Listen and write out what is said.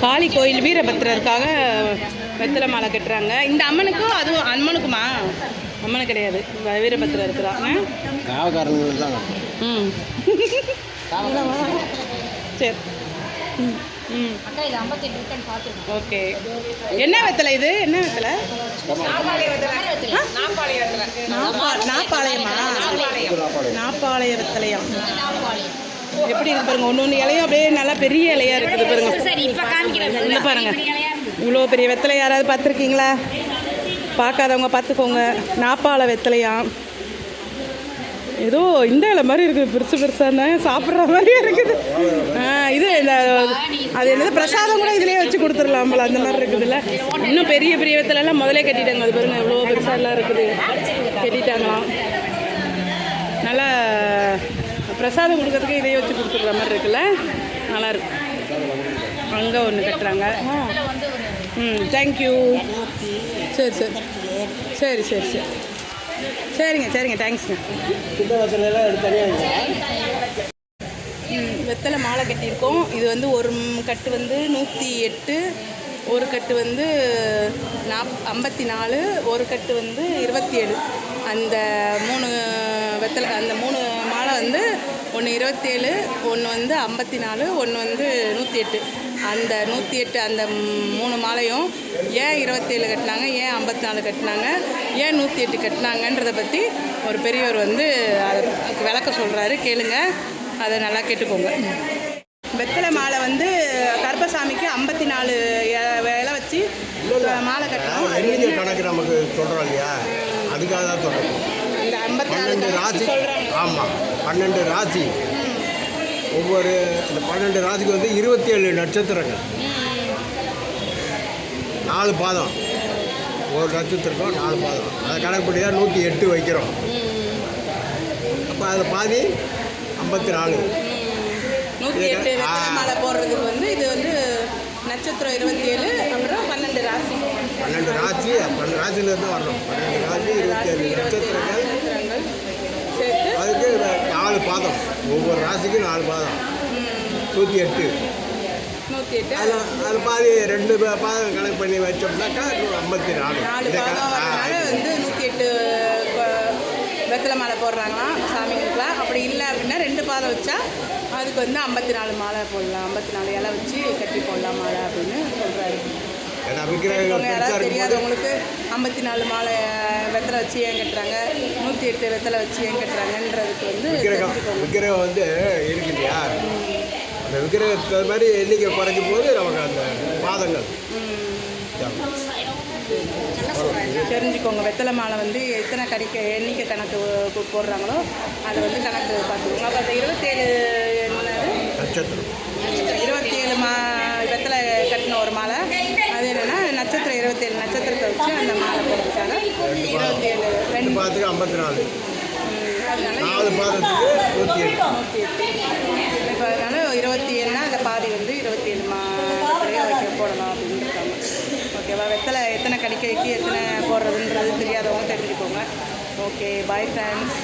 காளி கோயில் வீரபத்திரருக்காக வெத்தலை மாலை கட்டுறாங்க. இந்த அம்மனுக்கும் அதுவும் அம்மனுக்குமா? அம்மனு கிடையாது, வீரபத்திரர் இருக்கிறாங்க. சரி. ஓகே. என்ன வெத்தலை இது? என்ன வெத்தலை? நாப்பாளையமா? நாப்பாளைய வெத்தலையா? எப்படி இருக்கு பாருங்க. ஒன்று இலையும் அப்படியே நல்லா பெரிய இலையா இருக்குது பாருங்க. இல்லை பாருங்க, இவ்வளோ பெரிய வெத்தலை யாராவது பார்த்துருக்கீங்களா? பார்க்காதவங்க பார்த்துக்கோங்க. நாப்பாள வெத்தலையா? ஏதோ இந்த இலை மாதிரி இருக்குது, பெருசு பெருசாக சாப்பிட்ற மாதிரியே இருக்குது. இது இந்த அது என்னது பிரசாதம் கூட இதுலேயே வச்சு கொடுத்துடலாம்ல, அந்த மாதிரி இருக்குதுல்ல. இன்னும் பெரிய பெரிய வெத்தலைலாம் முதலே கட்டிட்டாங்க. அது பாருங்க எவ்வளோ பெருசாலாம் இருக்குது, கட்டிட்டாங்களாம். நல்லா பிரசாதம் கொடுக்கறதுக்கு இதையே வச்சு கொடுத்துட்ற மாதிரி இருக்குல்ல, நல்லாயிருக்கு. அங்கே ஒன்று கட்டுறாங்க. தேங்க்யூ. சரி சரி சரி சரி சரி சரிங்க சரிங்க, தேங்க்ஸுங்க. வெத்தலை மாலை கட்டியிருக்கோம். இது வந்து ஒரு கட்டு வந்து 108, ஒரு கட்டு வந்து 54, ஒரு கட்டு வந்து 27. அந்த 3 வெத்தலை, அந்த 3 மாலை வந்து ஒன்று 27, ஒன்று வந்து 54, ஒன்று வந்து 108. அந்த 108 அந்த 3 மாலையும் ஏன் 27 கட்டினாங்க, ஏன் 54 கட்டினாங்க, ஏன் 108 கட்டினாங்கன்றதை பற்றி ஒரு பெரியவர் வந்து அதை விளக்க சொல்கிறாரு, கேளுங்க. அதை நல்லா கேட்டுக்கோங்க. வெத்தலை மாலை வந்து கருப்பசாமிக்கு 54 இலை வச்சு மாலை கட்டணும். கணக்கு நமக்கு சொல்கிறோம் இல்லையா, அதுக்காக தான் சொல்கிறோம். இந்த 54 ராசி சொல்கிறாங்க. ஆமாம், 12 ராசி. ஒவ்வொரு இந்த 12 ராசிக்கு வந்து 27 நட்சத்திரங்கள், 4 பாதம். ஒரு நட்சத்திரம் 4 பாதம். அதை கணக்குப்படியாக 108 வைக்கிறோம். அப்போ அதை பாதி 54. 108 வெத்தலை மாலை போடுறதுக்கு வந்து இது வந்து நட்சத்திரம் 27, அப்புறம் 12 ராசி. 12 ராசி, 12 ராசியிலேருந்து வரணும். 12 ராசி 27 நட்சத்திரங்கள் சேர்த்து அதுக்கு 4 பாதம். ஒவ்வொரு ராசிக்கும் 4 பாதம், 108. அது பாதி 2 பாதம் கணக்கு பண்ணி வச்சோம்னாக்கா 54. 4 பாதம் வரனால வந்து 108 வெத்தலை மாலை போடுறாங்களாம் சாமிங்களுக்குலாம். அப்படி இல்லை அப்படின்னா 2 பாதம் வச்சா அதுக்கு வந்து 54 மாலை போடலாம், 54 இலை வச்சு கட்டி போடலாம் மாலை அப்படின்னு சொல்கிறாரு. யாராவது தெரியாதவங்களுக்கு 54 மாலை வெத்தலை வச்சு ஏன் கட்டுறாங்க, 108 வெத்தலை வச்சு ஏன் கட்டுறாங்கன்றதுக்கு வந்து விக்கிரகம் வந்து இருக்கு இல்லையா, அந்த விக்கிரகத்தை மாதிரி எண்ணிக்கை குறைக்கும் போது நமக்கு அந்த பாதங்கள் தெரிஞ்சுக்கோங்க. வெத்தலை மாலை வந்து எத்தனை எண்ணிக்கை கணக்கு போடுறாங்களோ அதை வந்து கணக்கு பார்த்துக்கோங்க. அப்போ அந்த 27 நட்சத்திரம் 27 வெத்தலை கட்டின ஒரு மாலை, அது என்னென்னா நட்சத்திரம் 27 நட்சத்திரத்தை வச்சு அந்த மாலை போடுறதுக்காக 27. 2 பாதத்துக்கு 54, அதனால 4 பாதத்துக்கு 108. இப்போ அதனால 27னா அந்த பாதி வந்து 27 வெத்தலையே வைக்க போடலாம் அப்படின்னு இருக்காங்க. ஓகேவா? வெத்தலை எத்தனை கடிக்க வைக்க எத்தனை போடுறதுன்றது தெரியாதவங்க தெரிஞ்சுக்கோங்க. Okay, bye friends.